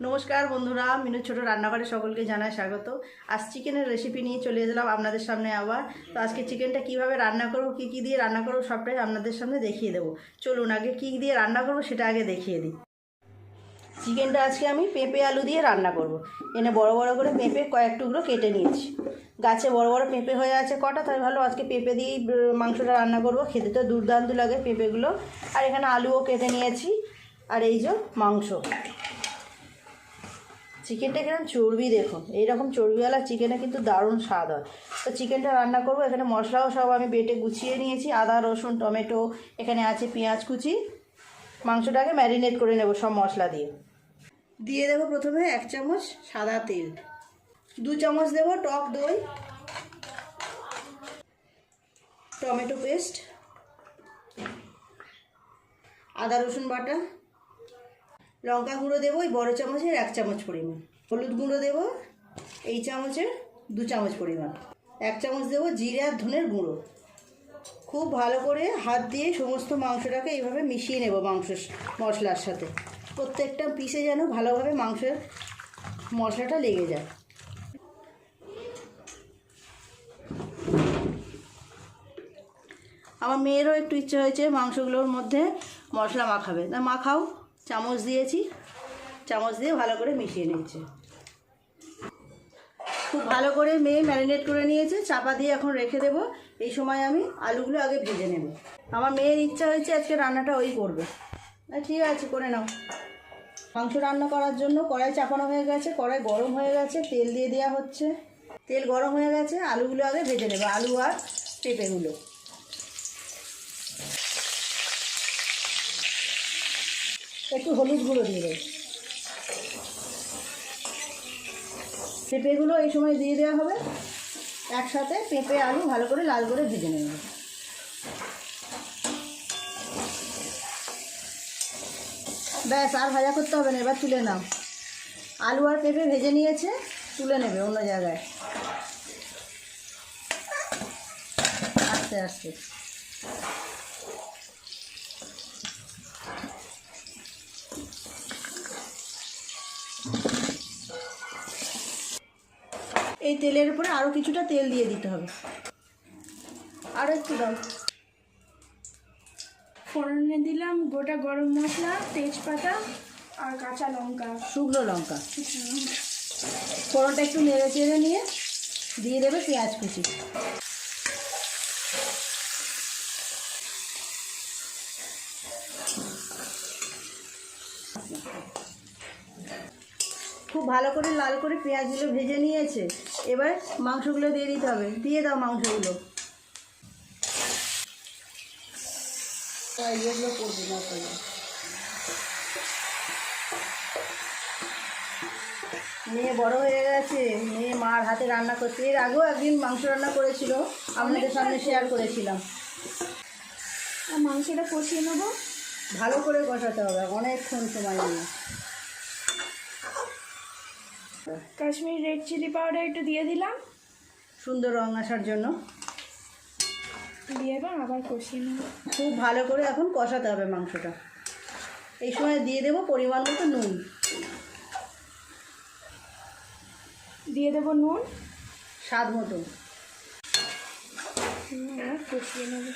নমস্কার বন্ধুরা, মিনু ছোট রান্নাঘরে সকলকে জানাই স্বাগত। আজ চিকেনের রেসিপি নিয়ে চলে এলাম আপনাদের সামনে আবার। তো আজকে চিকেনটা কিভাবে রান্না করবো, কী দিয়ে রান্না করবো সবটাই আপনাদের সামনে দেখিয়ে দেবো। চলুন আগে কী দিয়ে রান্না করবো সেটা আগে দেখিয়ে দিই। চিকেনটা আজকে আমি পেঁপে আলু দিয়ে রান্না করব। এনে বড় বড় করে পেঁপে কয়েক টুকরো কেটে নিয়েছি। গাছে বড় বড় পেঁপে হয়ে আছে কটা, তাই ভালো আজকে পেঁপে দিয়েই মাংসটা রান্না করব। খেতে তো দুর্দান্ত লাগে পেঁপেগুলো। আর এখানে আলুও কেটে নিয়েছি। আর এই যে মাংস, চিকেনটা কিরকম চর্বি দেখুন, এইরকম চর্বিওয়ালা চিকেনে কিন্তু দারুণ স্বাদ হয়। তো চিকেনটা রান্না করব। এখানে মশলাও সব আমি বেটে গুছিয়ে নিয়েছি, আদা রসুন টমেটো, এখানে আছে পেঁয়াজ কুচি। মাংসটাকে ম্যারিনেট করে নেব সব মশলা দিয়ে। দিয়ে দেবো প্রথমে 1 চামচ সাদা তেল, 2 চামচ দেবো টক দই, টমেটো পেস্ট, আদা রসুন বাটা, লঙ্কা গুঁড়ো দেবো এই বড় চামচের 1 চামচ পরিমাণ, হলুদ গুঁড়ো দেবো এই চামচের 2 চামচ পরিমাণ, 1 চামচ দেবো জিরে আর ধনের গুঁড়ো। খুব ভালো করে হাত দিয়ে সমস্ত মাংসটাকে এইভাবে মিশিয়ে নেব মাংসের মশলার সাথে। প্রত্যেকটা পিসে যেন ভালোভাবে মাংসের মশলাটা লেগে যায়। আমার মেয়েরও একটু ইচ্ছে হয়েছে মাংসগুলোর মধ্যে মশলা মাখাবে, তা মাখাও। চামচ দিয়েছি, চামচ দিয়ে ভালো করে মিশিয়ে নিয়েছে। খুব ভালো করে মেয়ে ম্যারিনেট করে নিয়েছে, চাপা দিয়ে এখন রেখে দেবো। এই সময় আমি আলুগুলো আগে ভেজে নেব। আমার মেয়ের ইচ্ছা হয়েছে আজকে রান্নাটা ওই করবে। ঠিক আছে, করে নাও। মাংস রান্না করার জন্য কড়াই চাপানো হয়ে গেছে, কড়াই গরম হয়ে গেছে, তেল দিয়ে দেওয়া হচ্ছে। তেল গরম হয়ে গেছে, আলুগুলো আগে ভেজে নেব, আলু আর পেঁপেগুলো। একটু হলুদ গুঁড়ো দিয়ে দেবো। পেঁপেগুলো এই সময় দিয়ে দেওয়া হবে একসাথে। পেঁপে আলু ভালো করে লাল করে ভেজে নেব। ব্যাস, আর ভাজা করতে হবে না, এবার তুলে নাও। আলু আর পেঁপে ভেজে নিয়েছে, তুলে নেবে অন্য জায়গায় আস্তে আস্তে। এই তেলের উপরে আরও কিছুটা তেল দিয়ে দিতে হবে। আরও একটু দাও। ফোড়নে দিলাম গোটা গরম মশলা, তেজপাতা আর কাঁচা লঙ্কা, শুকনো লঙ্কা। ফোড়নটা একটু নেড়ে চেড়ে নিয়ে দিয়ে দেবে পেঁয়াজ কুচি। খুব ভালো করে লাল করে পেঁয়াজগুলো ভেজে নিয়েছে। এবার মাংসগুলো দিয়ে দিতে হবে। দিয়ে দাও মাংসগুলো। এগুলো করবো না করবো। মেয়ে বড় হয়ে গেছে, মেয়ে মার হাতে রান্না করছে। এর আগেও একদিন মাংস রান্না করেছিল, আপনাদের সামনে শেয়ার করেছিলাম। আর মাংসটা কষিয়ে নেবো। ভালো করে কষাতে হবে অনেকক্ষণ সময় নিয়ে। কাশ্মীরি রেড চিলি পাউডার একটু দিয়ে দিলাম সুন্দর রং আসার জন্য। দিয়ে এবার আবার কষিয়ে নেবো। খুব ভালো করে এখন কষাতে হবে মাংসটা। এই সময় দিয়ে দেবো পরিমাণ মতো নুন। দিয়ে দেবো নুন স্বাদ মতো। এবার কষিয়ে নেবো।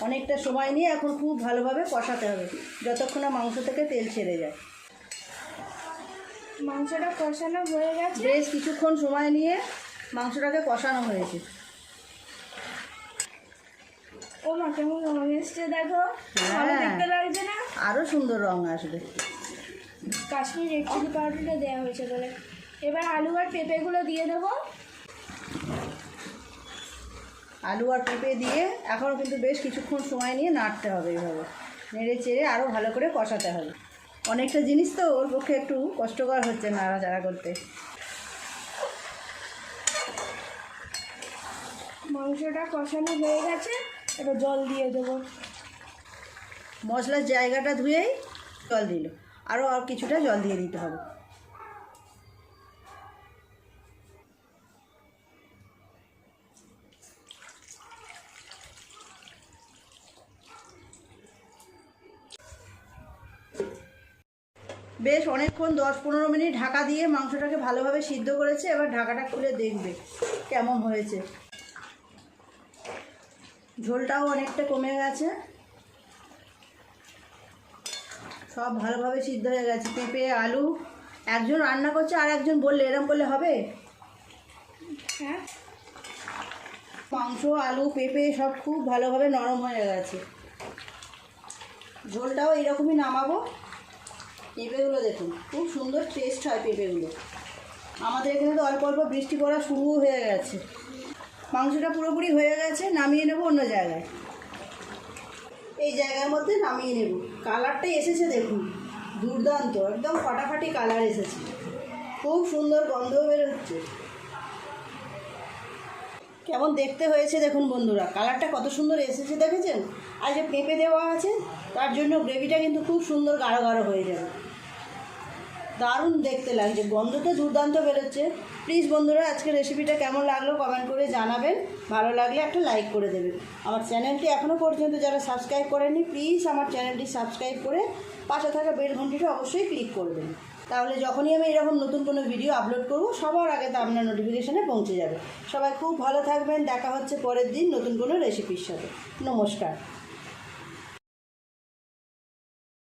অনেকটা সময় নিয়ে এখন খুব ভালোভাবে কষাতে হবে যতক্ষণ না মাংস থেকে তেল ছেড়ে যায়। মাংসটা কষানো হয়ে গেছে। বেশ কিছুক্ষণ সময় নিয়ে মাংসটাকে কষানো হয়েছে। ও মা, কেমন রং এসছে দেখো, ভালো দেখতে লাগছে না? আরও সুন্দর রং আসবে। কাশ্মীরি রেড চিলি পাউডারটা দেওয়া হয়েছে বলে। এবার আলু আর পেঁপেগুলো দিয়ে দেবো। আলু আর পেঁপে দিয়ে এখনও কিন্তু বেশ কিছুক্ষণ সময় নিয়ে নাড়তে হবে। এইভাবে নেড়ে চেড়ে আরও ভালো করে কষাতে হবে। অনেকটা জিনিস তো, ওর পক্ষে একটু কষ্টকর হচ্ছে নাড়াচাড়া করতে। মাংসটা কষানো হয়ে গেছে, এবার জল দিয়ে দেবো। মশলার জায়গাটা ধুয়েই জল দিল, আরও কিছুটা জল দিয়ে দিতে হবে। বেশ অনেকক্ষণ 10-15 মিনিট ঢাকা দিয়ে মাংসটাকে ভালোভাবে সিদ্ধ করেছে। এবার ঢাকাটা খুলে দেখবে কেমন হয়েছে। ঝোলটাও অনেকটা কমে গেছে, সব ভালোভাবে সিদ্ধ হয়ে গেছে। পেঁপে আলু, একজন রান্না করছে আর একজন বললে এরম করলে হবে? হ্যাঁ, মাংস আলু পেঁপে সব খুব ভালোভাবে নরম হয়ে গেছে। ঝোলটাও এরকমই নামাবো। পেঁপেগুলো দেখুন, খুব সুন্দর টেস্ট হয় পেঁপেগুলো। আমাদের এখানে তো অল্প অল্প বৃষ্টি পড়া শুরু হয়ে গেছে। মাংসটা পুরোপুরি হয়ে গেছে, নামিয়ে নেব অন্য জায়গায়। এই জায়গার মধ্যে নামিয়ে নেব। কালারটা এসেছে দেখুন, দুর্দান্ত, একদম ফাটাফাটি কালার এসেছে, খুব সুন্দর গন্ধ বেরোচ্ছে। কেমন দেখতে হয়েছে দেখুন বন্ধুরা, কালারটা কত সুন্দর এসেছে দেখেছেন। আর যে পেঁপে দেওয়া আছে তার জন্য গ্রেভিটা কিন্তু খুব সুন্দর গাঢ় গাঢ় হয়ে যাবে। দারুণ দেখতে লাগছে, গন্ধটা দুর্দান্ত বেরোচ্ছে। প্লিজ বন্ধুরা, আজকে রেসিপিটা কেমন লাগলো কমেন্ট করে জানাবেন। ভালো লাগলে একটা লাইক করে দেবেন। আমার চ্যানেলটি এখনও পর্যন্ত যারা সাবস্ক্রাইব করেননি, প্লিজ আমার চ্যানেলটি সাবস্ক্রাইব করে পাশে থাকা বেল ঘন্টিটা অবশ্যই ক্লিক করবেন। তাহলে যখনই আমি এরকম নতুন কোনো ভিডিও আপলোড করব সবার আগে তা আপনার নোটিফিকেশানে পৌঁছে যাবে। সবাই খুব ভালো থাকবেন, দেখা হচ্ছে পরের দিন নতুন কোনো রেসিপির সাথে। নমস্কার।